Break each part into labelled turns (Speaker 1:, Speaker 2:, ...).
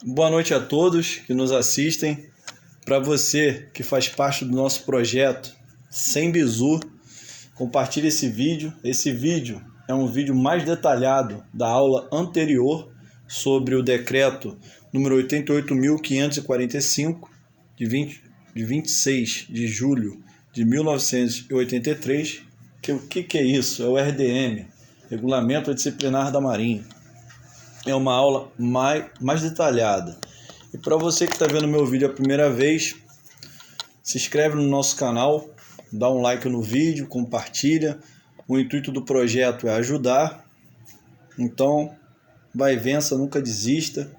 Speaker 1: Boa noite a todos que nos assistem. Para você que faz parte do nosso projeto Sem Bizu, compartilhe esse vídeo. Esse vídeo é um vídeo mais detalhado da aula anterior sobre o decreto número 88.545 de 26 de julho de 1983. O que é isso? É o RDM, Regulamento Disciplinar da Marinha. É uma aula mais detalhada. E para você que está vendo meu vídeo a primeira vez, se inscreve no nosso canal, dá um like no vídeo, compartilha. O intuito do projeto é ajudar. Então, vai, vença, nunca desista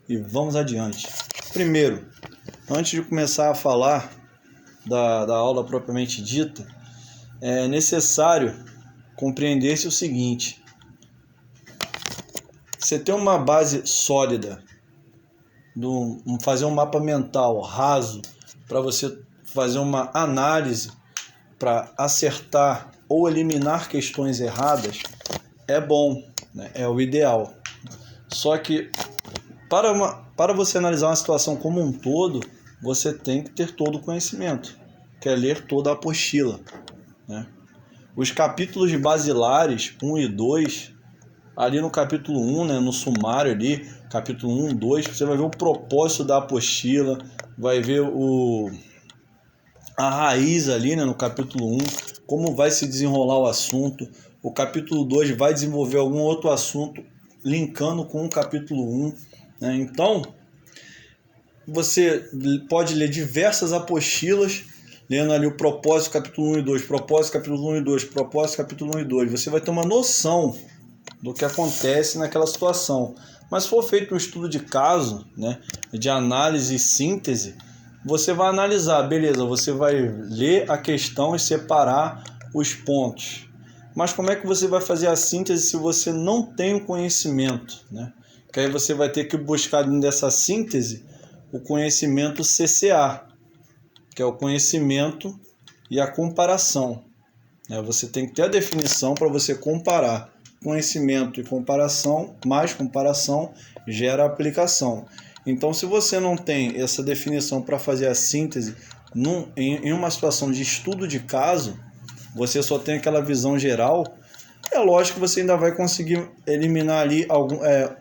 Speaker 1: e vamos adiante. Primeiro, antes de começar a falar da aula propriamente dita, é necessário compreender-se o seguinte: você tem uma base sólida, fazer um mapa mental raso para você fazer uma análise para acertar ou eliminar questões erradas, é bom, né? É o ideal. Só que para você analisar uma situação como um todo, você tem que ter todo o conhecimento, que é ler toda a apostila, né? Os capítulos basilares 1 e 2, ali no capítulo 1, né, no sumário ali, capítulo 1, 2, você vai ver o propósito da apostila, vai ver a raiz ali, né, no capítulo 1, como vai se desenrolar o assunto. O capítulo 2 vai desenvolver algum outro assunto linkando com o capítulo 1, né? Então, você pode ler diversas apostilas, lendo ali o propósito capítulo 1 e 2, propósito capítulo 1 e 2, propósito capítulo 1 e 2. Você vai ter uma noção do que acontece naquela situação. Mas se for feito um estudo de caso, né, de análise e síntese, você vai analisar, beleza, você vai ler a questão e separar os pontos. Mas como é que você vai fazer a síntese se você não tem o conhecimento, né? Que aí você vai ter que buscar dentro dessa síntese o conhecimento CCA, que é o conhecimento e a comparação. Você tem que ter a definição para você comparar. Conhecimento e comparação, mais comparação, gera aplicação. Então, se você não tem essa definição para fazer a síntese em uma situação de estudo de caso, você só tem aquela visão geral, é lógico que você ainda vai conseguir eliminar ali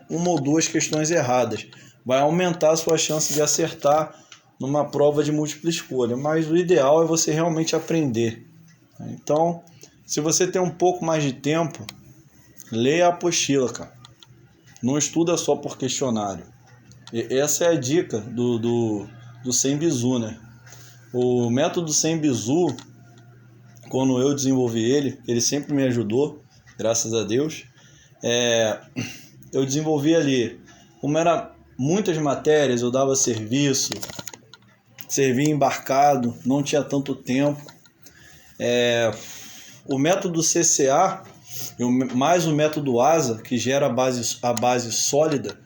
Speaker 1: uma ou duas questões erradas. Vai aumentar a sua chance de acertar numa prova de múltipla escolha, mas o ideal é você realmente aprender. Então, se você tem um pouco mais de tempo, leia a apostila, cara. Não estuda só por questionário. E essa é a dica do Sem Bizu, né? O método Sem Bizu, quando eu desenvolvi ele sempre me ajudou, graças a Deus. Eu desenvolvi ali, como era muitas matérias, eu dava serviço, servia embarcado, não tinha tanto tempo. O método CCA, mais o método ASA, que gera a base sólida,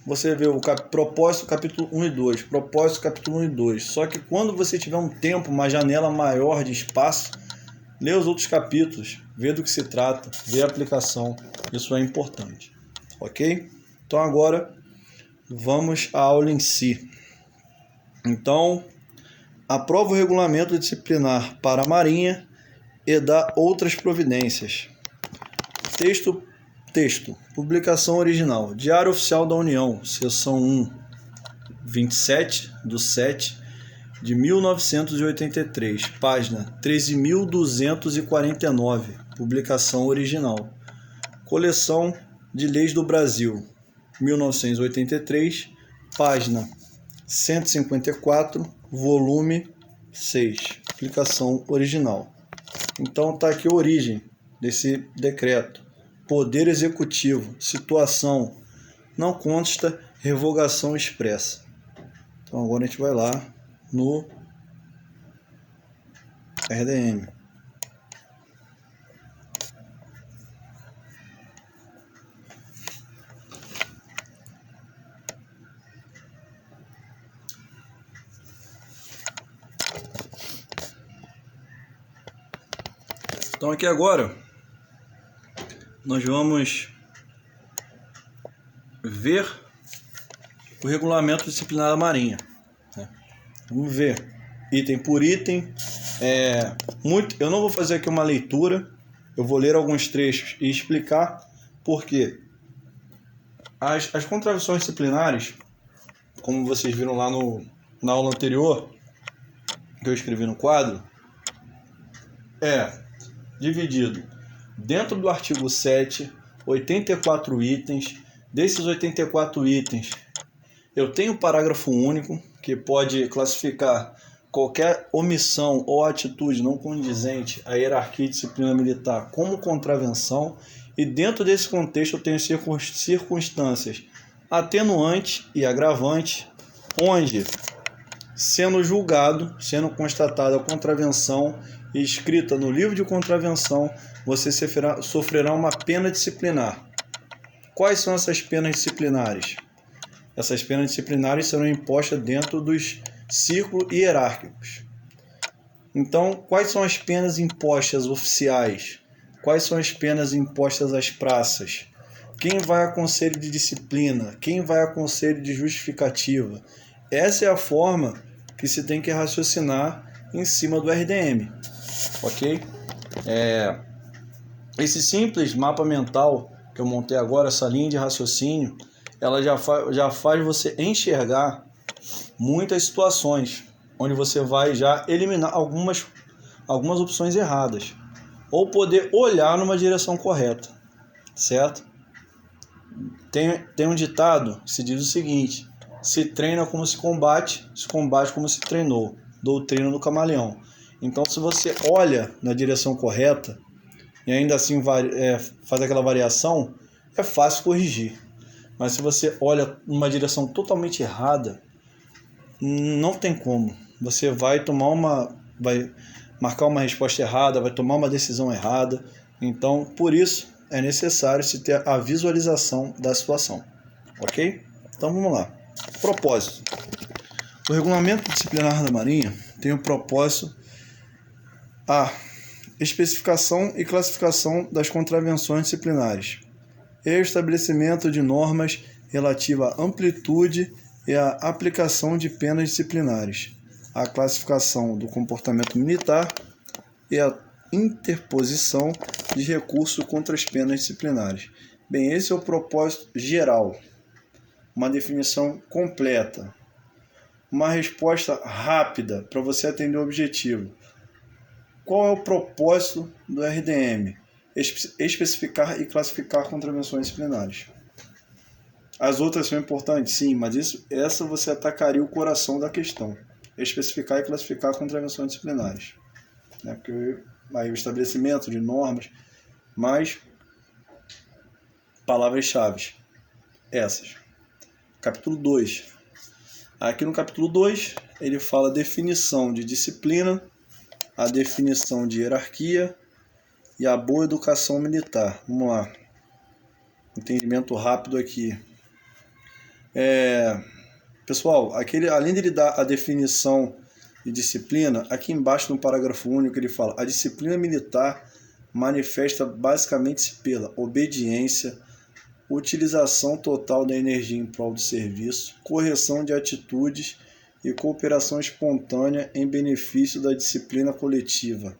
Speaker 1: você vê o propósito capítulo 1 e 2, propósito capítulo 1 e 2. Só que quando você tiver um tempo, uma janela maior de espaço, lê os outros capítulos, vê do que se trata, vê a aplicação. Isso é importante, ok? Então agora vamos à aula em si. Então, aprova o regulamento disciplinar para a Marinha e dá outras providências. Texto. Publicação original. Diário Oficial da União, seção 1, 27/7 de 1983, página 13.249, publicação original. Coleção de Leis do Brasil, 1983, página 154, volume 6, publicação original. Então está aqui a origem desse decreto. Poder Executivo, situação, não consta revogação expressa. Então agora a gente vai lá no RDM. Então aqui agora nós vamos ver o regulamento disciplinar da Marinha, né? Vamos ver item por item. Eu não vou fazer aqui uma leitura, eu vou ler alguns trechos e explicar por quê. As contravenções disciplinares, como vocês viram lá na aula anterior, que eu escrevi no quadro, dividido dentro do artigo 7, 84 itens. Desses 84 itens, eu tenho um parágrafo único que pode classificar qualquer omissão ou atitude não condizente à hierarquia e disciplina militar como contravenção, e dentro desse contexto eu tenho circunstâncias atenuantes e agravantes, onde, sendo julgado, sendo constatada a contravenção e escrita no livro de contravenção, você sofrerá uma pena disciplinar. Quais são essas penas disciplinares? Essas penas disciplinares serão impostas dentro dos círculos hierárquicos. Então, quais são as penas impostas oficiais? Quais são as penas impostas às praças? Quem vai a conselho de disciplina? Quem vai a conselho de justificativa? Essa é a forma que se tem que raciocinar em cima do RDM, ok? Esse simples mapa mental que eu montei agora, essa linha de raciocínio, ela já faz você enxergar muitas situações onde você vai já eliminar algumas opções erradas, ou poder olhar numa direção correta, certo? Tem um ditado que se diz o seguinte: se treina como se combate como se treinou. Doutrina do camaleão. Então, se você olha na direção correta e ainda assim faz aquela variação, é fácil corrigir. Mas se você olha numa direção totalmente errada, não tem como. Você vai marcar uma resposta errada, vai tomar uma decisão errada. Então, por isso, é necessário se ter a visualização da situação. Ok? Então, vamos lá. Propósito. O regulamento disciplinar da Marinha tem o propósito a especificação e classificação das contravenções disciplinares e o estabelecimento de normas relativas à amplitude e à aplicação de penas disciplinares, a classificação do comportamento militar e a interposição de recurso contra as penas disciplinares. Bem, esse é o propósito geral, uma definição completa, uma resposta rápida para você atender o objetivo. Qual é o propósito do RDM? Especificar e classificar contravenções disciplinares. As outras são importantes, sim, mas essa você atacaria o coração da questão. Especificar e classificar contravenções disciplinares. Porque aí o estabelecimento de normas, mais palavras-chave. Essas. Capítulo 2. Aqui no capítulo 2, ele fala a definição de disciplina, a definição de hierarquia e a boa educação militar. Vamos lá. Entendimento rápido aqui. Pessoal, além de ele dar a definição de disciplina, aqui embaixo no parágrafo único ele fala: a disciplina militar manifesta basicamente pela obediência, utilização total da energia em prol do serviço, correção de atitudes e cooperação espontânea em benefício da disciplina coletiva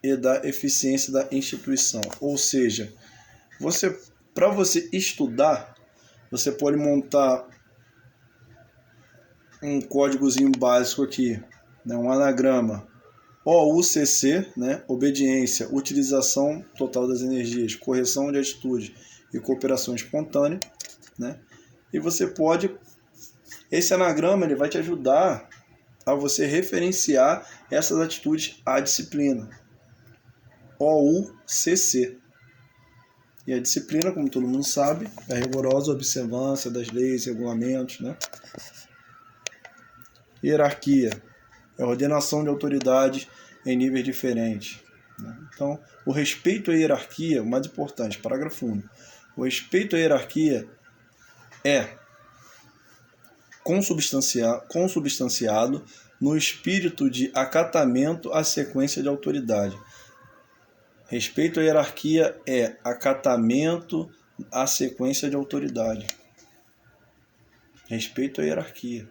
Speaker 1: e da eficiência da instituição. Ou seja, para você estudar, você pode montar um códigozinho básico aqui, um anagrama. OUCC, obediência, utilização total das energias, correção de atitude e cooperação espontânea, E você pode, esse anagrama ele vai te ajudar a você referenciar essas atitudes à disciplina. OUCC. E a disciplina, como todo mundo sabe, é a rigorosa observância das leis, regulamentos, Hierarquia é a ordenação de autoridades em níveis diferentes. Então, o respeito à hierarquia, o mais importante, parágrafo único. O respeito à hierarquia é consubstanciado no espírito de acatamento à sequência de autoridade. Respeito à hierarquia é acatamento à sequência de autoridade. respeito à hierarquia.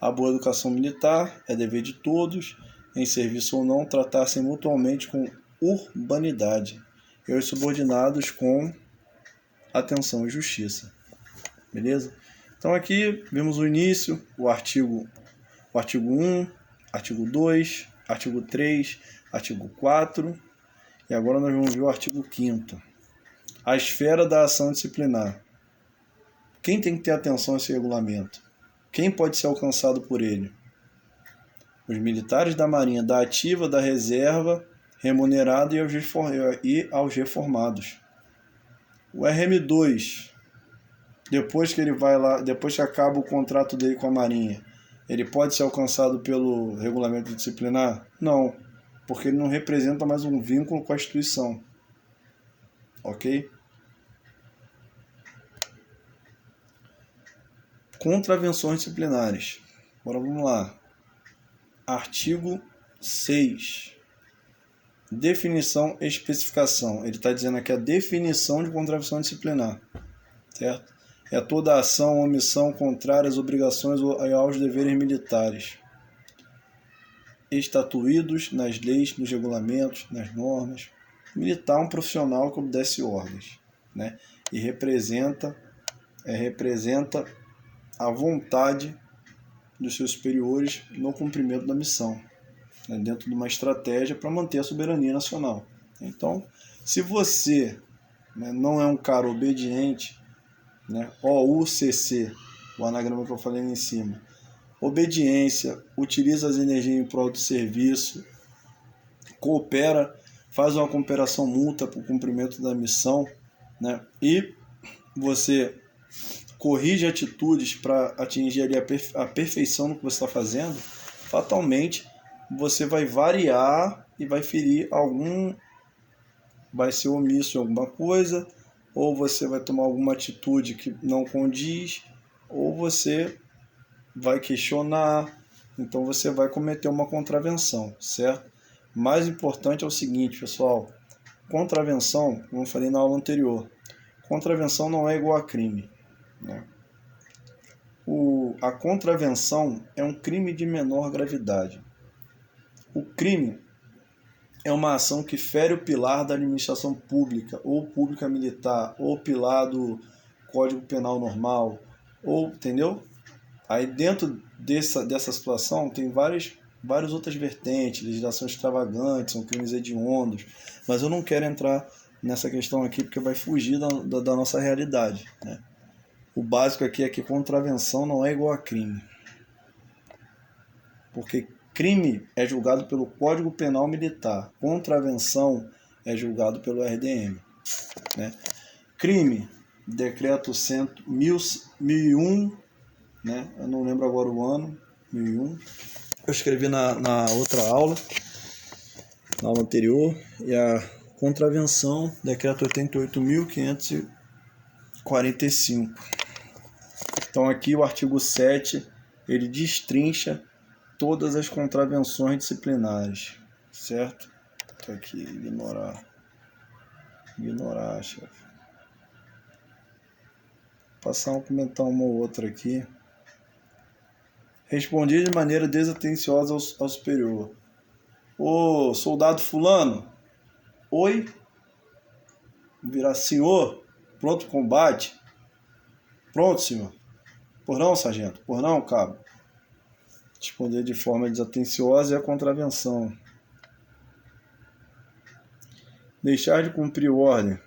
Speaker 1: A boa educação militar é dever de todos, em serviço ou não, tratar-se mutuamente com urbanidade e os subordinados com atenção e justiça. Beleza? Então aqui vimos o início, o artigo 1, artigo 2, artigo 3, artigo 4, e agora nós vamos ver o artigo 5º. A esfera da ação disciplinar. Quem tem que ter atenção a esse regulamento? Quem pode ser alcançado por ele? Os militares da Marinha, da ativa, da reserva, remunerado e aos reformados. O RM2, depois que ele vai lá, depois que acaba o contrato dele com a Marinha, ele pode ser alcançado pelo regulamento disciplinar? Não, porque ele não representa mais um vínculo com a instituição. Ok? Contravenções disciplinares. Agora vamos lá. Artigo 6. Definição e especificação. Ele está dizendo aqui a definição de contravenção disciplinar. Certo? É toda ação ou omissão contrária às obrigações ou aos deveres militares, estatuídos nas leis, nos regulamentos, nas normas. Militar é um profissional que obedece ordens, né? E representa a vontade dos seus superiores no cumprimento da missão, né? Dentro de uma estratégia para manter a soberania nacional. Então, se você, né, não é um cara obediente, né, OUCC, o anagrama que eu falei ali em cima, obediência, utiliza as energias em prol do serviço, coopera, faz uma cooperação mútua para o cumprimento da missão, né, e você corrige atitudes para atingir ali a perfeição no que você está fazendo, fatalmente você vai variar e vai ferir vai ser omisso em alguma coisa, ou você vai tomar alguma atitude que não condiz, ou você vai questionar, então você vai cometer uma contravenção, certo? Mais importante é o seguinte, pessoal, contravenção, como eu falei na aula anterior, contravenção não é igual a crime, né? A contravenção é um crime de menor gravidade. O crime é uma ação que fere o pilar da administração pública, ou pública militar, ou pilar do Código Penal normal, ou, entendeu? Aí dentro dessa situação tem várias outras vertentes, legislação extravagante, são crimes hediondos, mas eu não quero entrar nessa questão aqui porque vai fugir da nossa realidade, né? O básico aqui é que contravenção não é igual a crime, porque crime é julgado pelo Código Penal Militar, contravenção é julgado pelo RDM, né? Crime, decreto 1001, né? Eu não lembro agora o ano, 1001. Eu escrevi na outra aula, na aula anterior, e a contravenção, decreto 88.545. Então aqui o artigo 7, ele destrincha todas as contravenções disciplinares, certo? Tá aqui, ignorar, chefe. Passar a comentar uma ou outra aqui. Respondi de maneira desatenciosa ao superior. Ô, soldado fulano, oi? Virar senhor, pronto pro combate? Pronto, senhor. Por não, sargento? Por não, cabo? Responder de forma desatenciosa é a contravenção. Deixar de cumprir ordem.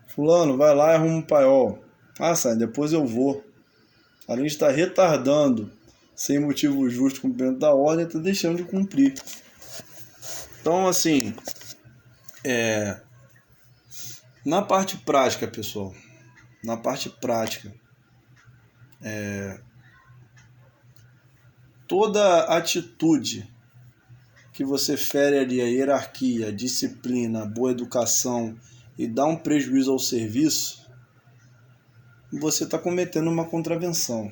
Speaker 1: Fulano, vai lá e arruma um paiol. Ah, sargento, depois eu vou. Além de estar retardando, sem motivo justo, o cumprimento da ordem, está deixando de cumprir. Então, assim, na parte prática, pessoal, toda atitude que você fere ali a hierarquia, a disciplina, a boa educação e dá um prejuízo ao serviço, você está cometendo uma contravenção,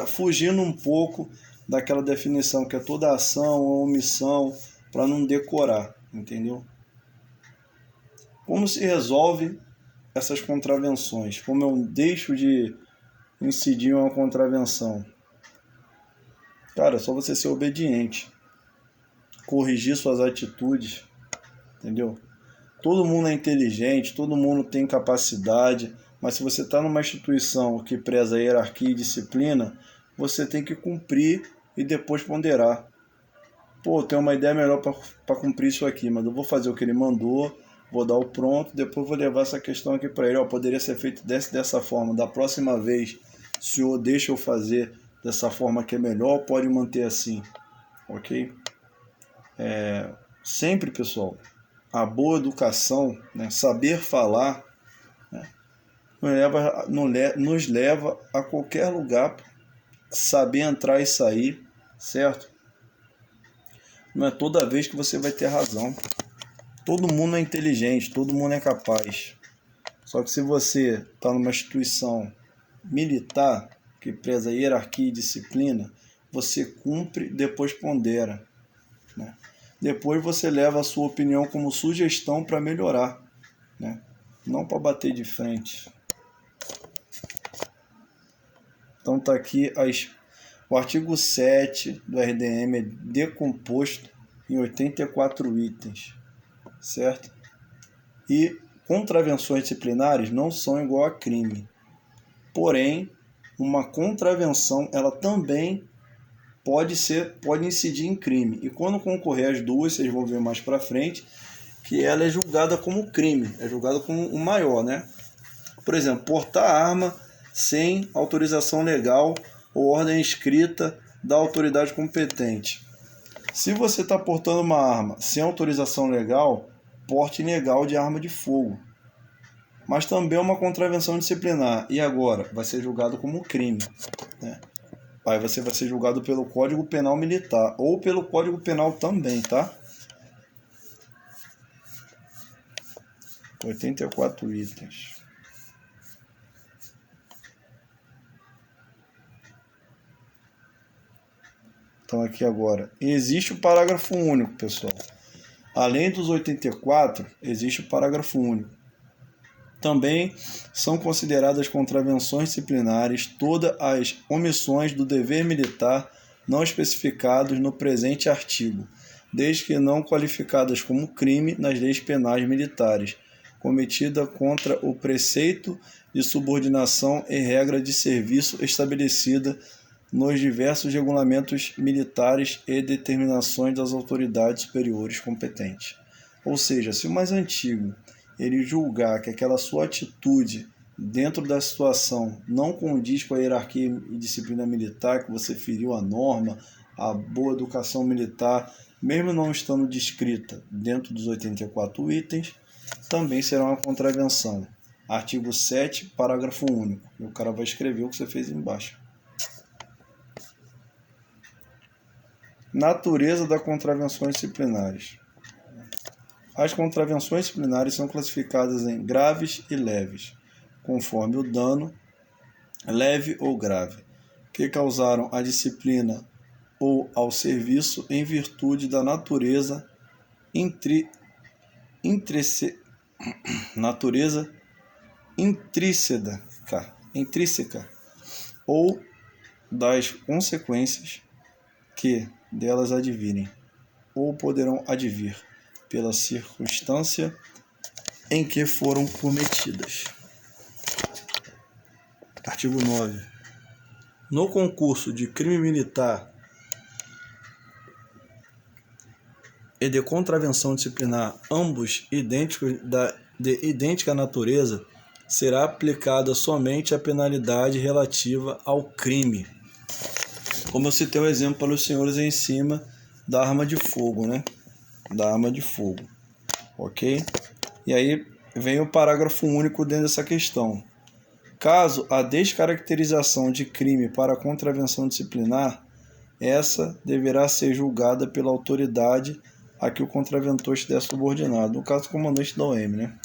Speaker 1: fugindo um pouco daquela definição que é toda ação ou omissão, para não decorar, entendeu? Como se resolve essas contravenções? Como eu deixo de incidir em uma contravenção? Cara, é só você ser obediente, corrigir suas atitudes, entendeu? Todo mundo é inteligente, todo mundo tem capacidade, mas se você está numa instituição que preza hierarquia e disciplina, você tem que cumprir e depois ponderar. Pô, eu tenho uma ideia melhor para cumprir isso aqui, mas eu vou fazer o que ele mandou, vou dar o pronto, depois vou levar essa questão aqui para ele. Ó, poderia ser feito dessa forma. Da próxima vez, o senhor deixa eu fazer dessa forma que é melhor, pode manter assim, ok? Sempre, pessoal, a boa educação, né, saber falar, né, nos leva a qualquer lugar, saber entrar e sair, certo? Não é toda vez que você vai ter razão. Todo mundo é inteligente, todo mundo é capaz. Só que se você está numa instituição militar que preza hierarquia e disciplina, você cumpre, depois pondera, né? Depois você leva a sua opinião como sugestão para melhorar, né? Não para bater de frente. Então está aqui o artigo 7 do RDM é decomposto em 84 itens, certo? E contravenções disciplinares não são igual a crime. Porém, uma contravenção ela também pode incidir em crime. E quando concorrer as duas, vocês vão ver mais para frente, que ela é julgada como crime, é julgada como o maior, né? Por exemplo, portar arma sem autorização legal ou ordem escrita da autoridade competente. Se você está portando uma arma sem autorização legal, porte ilegal de arma de fogo. Mas também é uma contravenção disciplinar. E agora? Vai ser julgado como crime, né? Aí você vai ser julgado pelo Código Penal Militar ou pelo Código Penal também, tá? 84 itens. Então aqui agora, existe o parágrafo único, pessoal. Além dos 84, existe o parágrafo único. Também são consideradas contravenções disciplinares todas as omissões do dever militar não especificados no presente artigo, desde que não qualificadas como crime nas leis penais militares, cometida contra o preceito de subordinação e regra de serviço estabelecida nos diversos regulamentos militares e determinações das autoridades superiores competentes. Ou seja, se o mais antigo ele julgar que aquela sua atitude dentro da situação não condiz com a hierarquia e disciplina militar, que você feriu a norma, a boa educação militar, mesmo não estando descrita dentro dos 84 itens, também será uma contravenção. Artigo 7, parágrafo único. E o cara vai escrever o que você fez embaixo. Natureza das contravenções disciplinares. As contravenções disciplinares são classificadas em graves e leves, conforme o dano, leve ou grave, que causaram à disciplina ou ao serviço em virtude da natureza intrínseca ou das consequências que delas advirem ou poderão advir pela circunstância em que foram cometidas. Artigo 9. No concurso de crime militar e de contravenção disciplinar, ambos idênticos de idêntica natureza, será aplicada somente a penalidade relativa ao crime. Como eu citei o exemplo para os senhores em cima da arma de fogo, né? Da arma de fogo, ok? E aí vem o parágrafo único dentro dessa questão. Caso a descaracterização de crime para contravenção disciplinar, essa deverá ser julgada pela autoridade a que o contraventor estiver subordinado, no caso, o comandante da OM, né?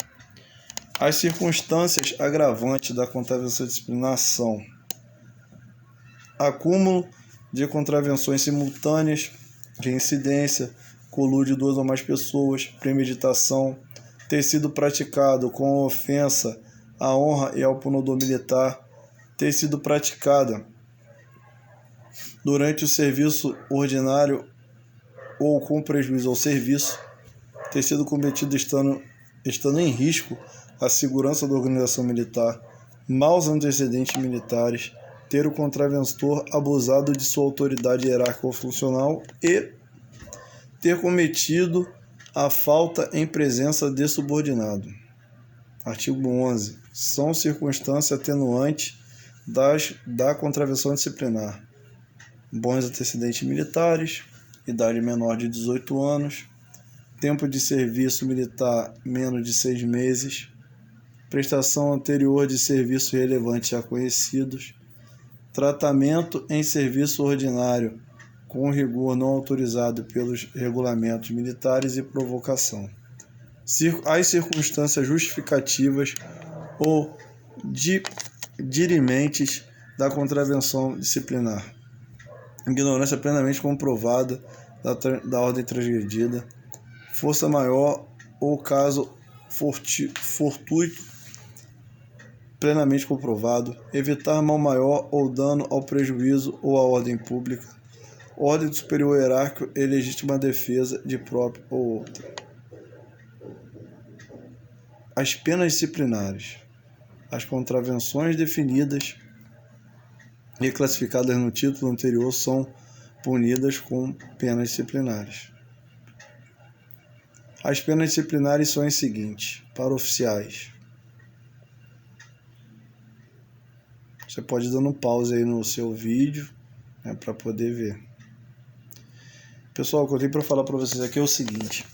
Speaker 1: As circunstâncias agravantes da contravenção disciplinar são acúmulo de contravenções simultâneas, reincidência, colúdio de duas ou mais pessoas, premeditação, ter sido praticado com ofensa à honra e ao pundonor militar, ter sido praticada durante o serviço ordinário ou com prejuízo ao serviço, ter sido cometido estando em risco a segurança da organização militar, maus antecedentes militares, ter o contraventor abusado de sua autoridade hierárquica ou funcional e ter cometido a falta em presença de subordinado. Artigo 11. São circunstâncias atenuantes da contravenção disciplinar: bons antecedentes militares, idade menor de 18 anos, tempo de serviço militar menos de 6 meses, prestação anterior de serviço relevante já conhecidos, tratamento em serviço ordinário com rigor não autorizado pelos regulamentos militares e provocação. As circunstâncias justificativas ou dirimentes da contravenção disciplinar: ignorância plenamente comprovada da ordem transgredida, força maior ou caso fortuito plenamente comprovado, evitar mal maior ou dano ao prejuízo ou à ordem pública, ordem do superior hierárquico e legítima defesa de próprio ou outro. As penas disciplinares: as contravenções definidas e classificadas no título anterior são punidas com penas disciplinares. As penas disciplinares são as seguintes: para oficiais. Você pode ir dando pause aí no seu vídeo, né, para poder ver. Pessoal, o que eu tenho para falar para vocês aqui é o seguinte: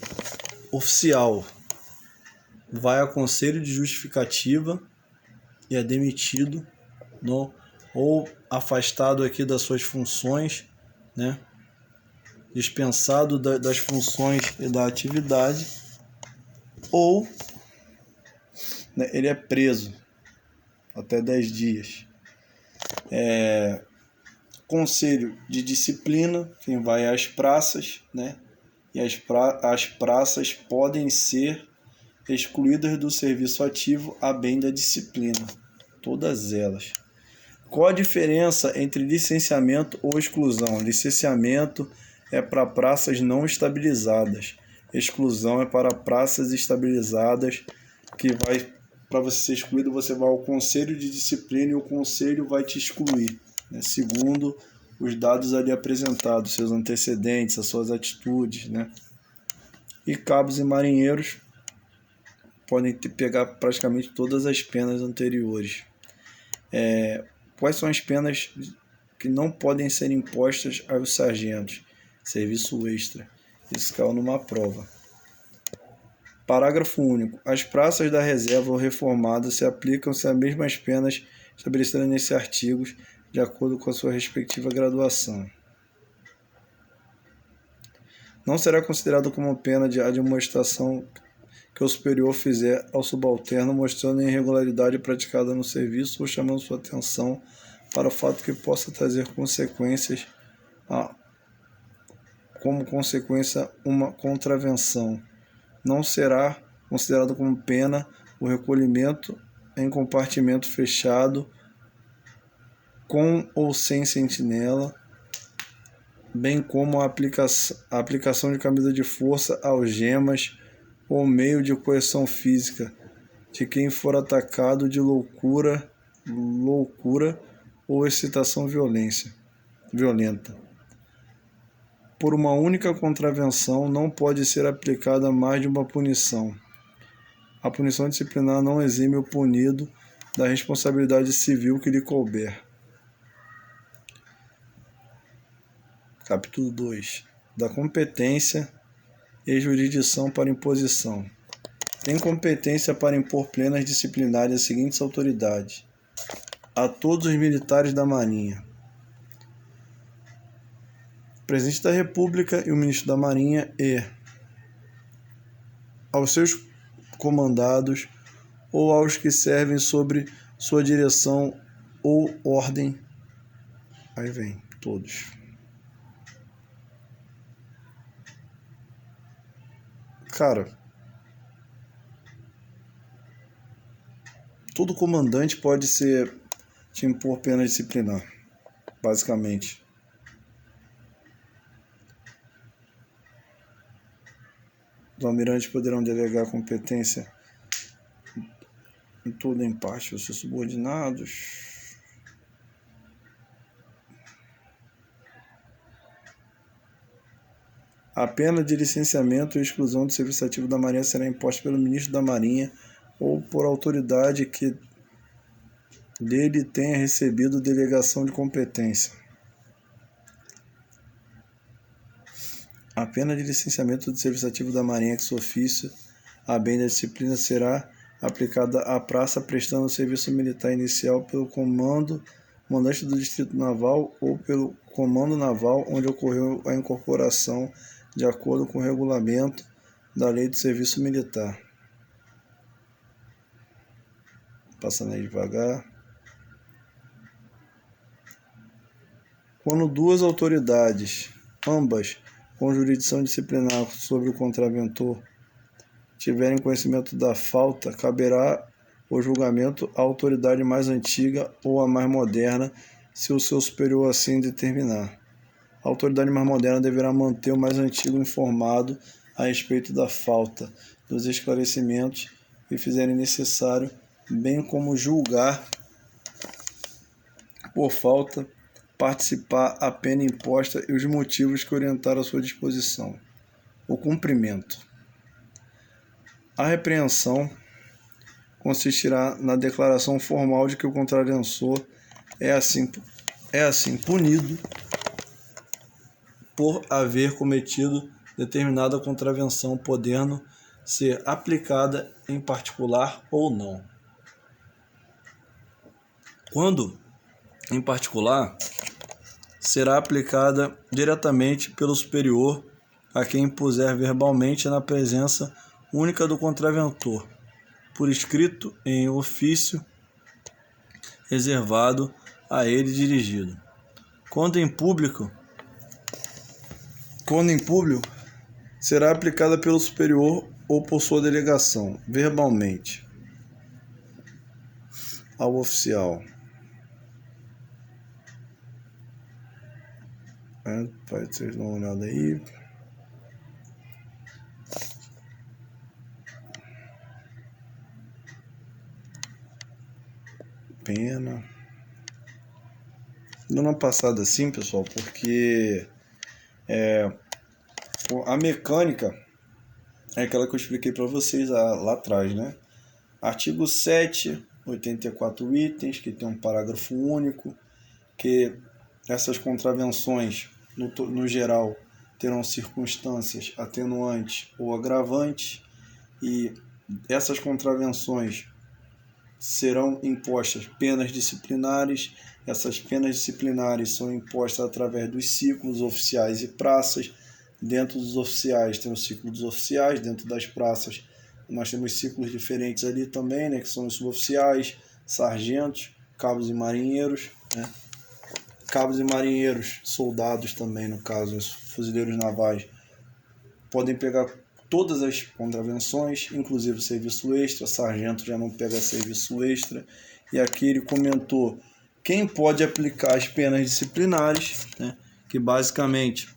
Speaker 1: oficial vai a conselho de justificativa e é demitido ou afastado aqui das suas funções, né, dispensado das funções e da atividade, ou, né, ele é preso até 10 dias. Conselho de disciplina, quem vai às praças, né? E as praças podem ser excluídas do serviço ativo a bem da disciplina, todas elas. Qual a diferença entre licenciamento ou exclusão? Licenciamento é para praças não estabilizadas, exclusão é para praças estabilizadas, que vai, para você ser excluído, você vai ao conselho de disciplina e o conselho vai te excluir, né, segundo os dados ali apresentados, seus antecedentes, as suas atitudes, né? E cabos e marinheiros podem pegar praticamente todas as penas anteriores. Quais são as penas que não podem ser impostas aos sargentos? Serviço extra. Isso caiu numa prova. Parágrafo único. As praças da reserva ou reformada se aplicam-se as mesmas penas estabelecidas nesses artigos, de acordo com a sua respectiva graduação. Não será considerado como pena a demonstração que o superior fizer ao subalterno mostrando irregularidade praticada no serviço ou chamando sua atenção para o fato que possa trazer consequências, como consequência uma contravenção. Não será considerado como pena o recolhimento em compartimento fechado, com ou sem sentinela, bem como a aplicação de camisa de força, algemas ou meio de coerção física de quem for atacado de loucura ou excitação violenta. Por uma única contravenção não pode ser aplicada mais de uma punição. A punição disciplinar não exime o punido da responsabilidade civil que lhe couber. Capítulo 2. Da competência e jurisdição para imposição. Tem competência para impor penas disciplinares às seguintes autoridades: a todos os militares da Marinha, o Presidente da República e o Ministro da Marinha, e aos seus comandados ou aos que servem sob sua direção ou ordem. Aí vem todos. Cara, todo comandante pode ser te impor pena disciplinar, basicamente. Os almirantes poderão delegar competência em tudo em parte aos seus subordinados. A pena de licenciamento e exclusão do serviço ativo da Marinha será imposta pelo Ministro da Marinha ou por autoridade que dele tenha recebido delegação de competência. A pena de licenciamento do serviço ativo da Marinha ex officio, a bem da disciplina, será aplicada à praça prestando serviço militar inicial pelo comandante do Distrito Naval ou pelo Comando Naval onde ocorreu a incorporação de acordo com o regulamento da Lei do Serviço Militar. Passando aí devagar. Quando duas autoridades, ambas com jurisdição disciplinar sobre o contraventor, tiverem conhecimento da falta, caberá o julgamento à autoridade mais antiga ou à mais moderna, se o seu superior assim determinar. A autoridade mais moderna deverá manter o mais antigo informado a respeito da falta, dos esclarecimentos que fizerem necessário, bem como julgar por falta, participar a pena imposta e os motivos que orientaram a sua disposição. O cumprimento. A repreensão consistirá na declaração formal de que o contraventor é assim punido por haver cometido determinada contravenção, podendo ser aplicada em particular ou não. Quando em particular, será aplicada diretamente pelo superior a quem impuser verbalmente na presença única do contraventor, por escrito em ofício reservado a ele dirigido. Quando em público, será aplicada pelo superior ou por sua delegação, verbalmente, ao oficial. Vocês dão uma olhada aí. Pena. Dando uma passada assim, pessoal, porque a mecânica é aquela que eu expliquei para vocês lá atrás, né? Artigo 7, 84 itens, que tem um parágrafo único, que essas contravenções, no geral, terão circunstâncias atenuantes ou agravantes, e essas contravenções serão impostas penas disciplinares. Essas penas disciplinares são impostas através dos ciclos oficiais e praças. Dentro dos oficiais tem o ciclo dos oficiais, dentro das praças nós temos ciclos diferentes ali também, né, que são os suboficiais, sargentos, cabos e marinheiros, né? Cabos e marinheiros, soldados também, no caso, os fuzileiros navais, podem pegar todas as contravenções, inclusive o serviço extra. Sargento já não pega serviço extra. E aqui ele comentou quem pode aplicar as penas disciplinares, né, que basicamente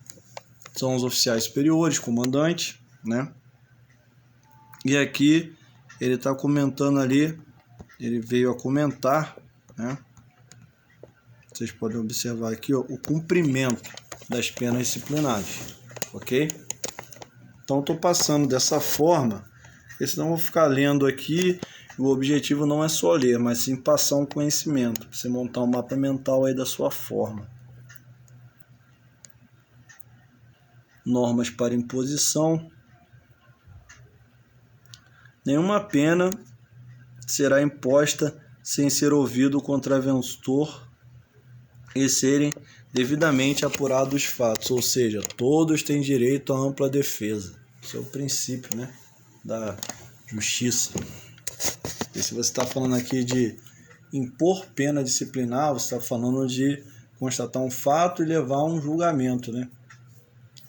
Speaker 1: são os oficiais superiores, comandantes, né? E aqui ele está comentando ali, ele veio a comentar, né? Vocês podem observar aqui, ó, o cumprimento das penas disciplinares, ok? Então, estou passando dessa forma, porque senão eu vou ficar lendo aqui. O objetivo não é só ler, mas sim passar um conhecimento, para você montar um mapa mental aí da sua forma. Normas para imposição. Nenhuma pena será imposta sem ser ouvido o contraventor e serem devidamente apurados os fatos, ou seja, todos têm direito à ampla defesa. Esse é o princípio, né, da justiça. E se você está falando aqui de impor pena disciplinar, você está falando de constatar um fato e levar a um julgamento, né?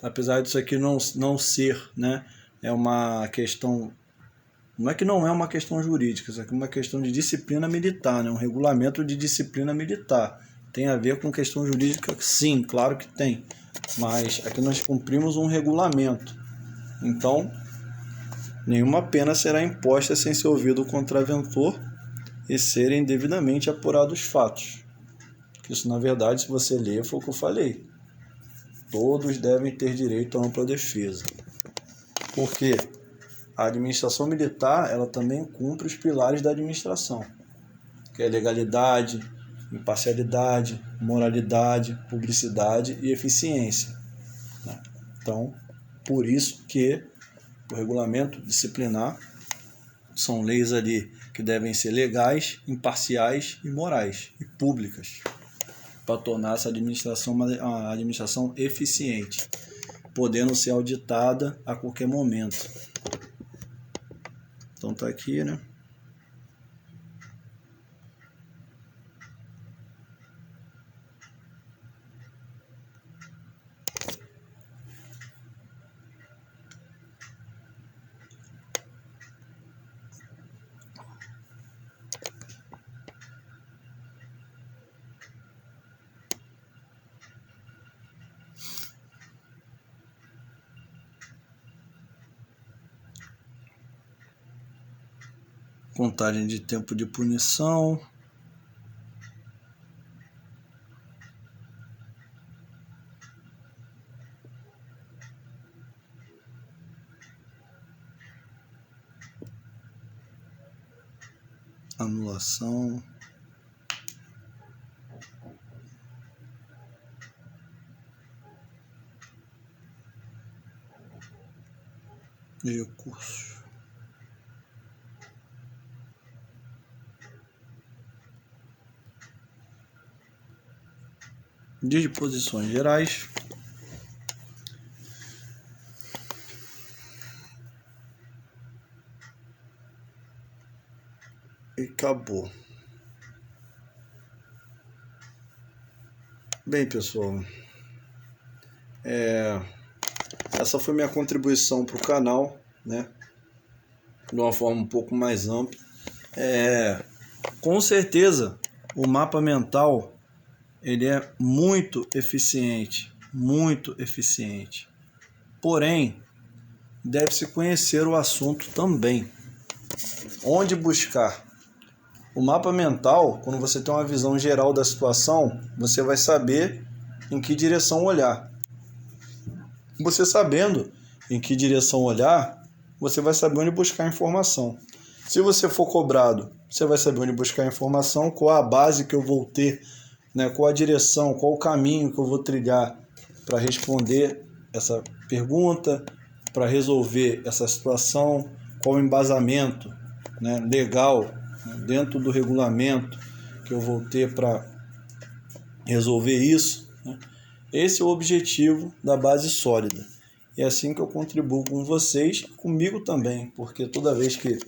Speaker 1: Apesar disso aqui não ser, né, é uma questão Não é que não é uma questão jurídica, isso aqui é uma questão de disciplina militar, né? Um regulamento de disciplina militar. Tem a ver com questão jurídica? Sim, claro que tem. Mas aqui nós cumprimos um regulamento. Então, nenhuma pena será imposta sem ser ouvido o contraventor e serem devidamente apurados os fatos. Isso, na verdade, se você ler, foi o que eu falei. Todos devem ter direito à ampla defesa. Porque a administração militar, ela também cumpre os pilares da administração, que é legalidade, imparcialidade, moralidade, publicidade e eficiência. Então, por isso que o regulamento disciplinar são leis ali que devem ser legais, imparciais e morais e públicas, para tornar essa administração uma administração eficiente, podendo ser auditada a qualquer momento. Então tá aqui, né? Contagem de tempo de punição. Anulação. Recursos. Disposições gerais. E acabou. Bem, pessoal, essa foi minha contribuição para o canal, né? De uma forma um pouco mais ampla. Com certeza, o mapa mental ele é muito eficiente, muito eficiente. Porém, deve-se conhecer o assunto também. Onde buscar? O mapa mental, quando você tem uma visão geral da situação, você vai saber em que direção olhar. Você sabendo em que direção olhar, você vai saber onde buscar informação. Se você for cobrado, você vai saber onde buscar informação, qual a base que eu vou ter, né? Qual a direção, qual o caminho que eu vou trilhar para responder essa pergunta, para resolver essa situação, qual o embasamento, né, legal, dentro do regulamento que eu vou ter para resolver isso, né? Esse é o objetivo da base sólida. É assim que eu contribuo com vocês, comigo também, porque toda vez que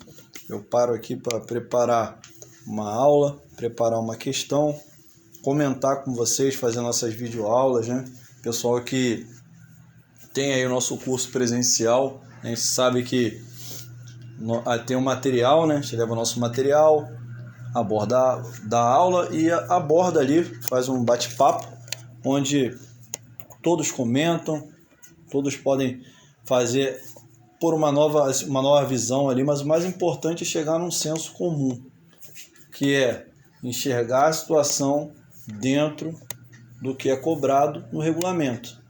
Speaker 1: eu paro aqui para preparar uma aula, preparar uma questão, comentar com vocês, fazer nossas videoaulas, né? Pessoal que tem aí o nosso curso presencial, a gente sabe que tem um material, né? A gente leva o nosso material, aborda da aula e aborda ali, faz um bate-papo, onde todos comentam, todos podem fazer por uma nova visão ali, mas o mais importante é chegar num senso comum, que é enxergar a situação dentro do que é cobrado no regulamento.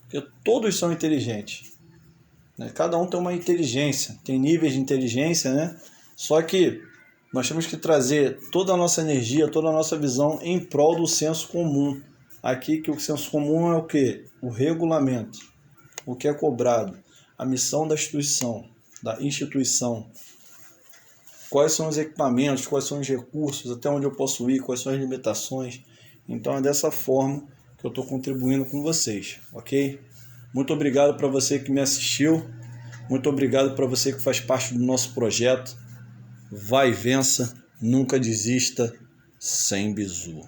Speaker 1: Porque todos são inteligentes, né? Cada um tem uma inteligência, tem níveis de inteligência, né? Só que nós temos que trazer toda a nossa energia, toda a nossa visão em prol do senso comum. Aqui que o senso comum é o quê? O regulamento, o que é cobrado, a missão da instituição, quais são os equipamentos, quais são os recursos, até onde eu posso ir, quais são as limitações. Então é dessa forma que eu estou contribuindo com vocês, ok? Muito obrigado para você que me assistiu, muito obrigado para você que faz parte do nosso projeto. Vai e vença, nunca desista, sem bizu.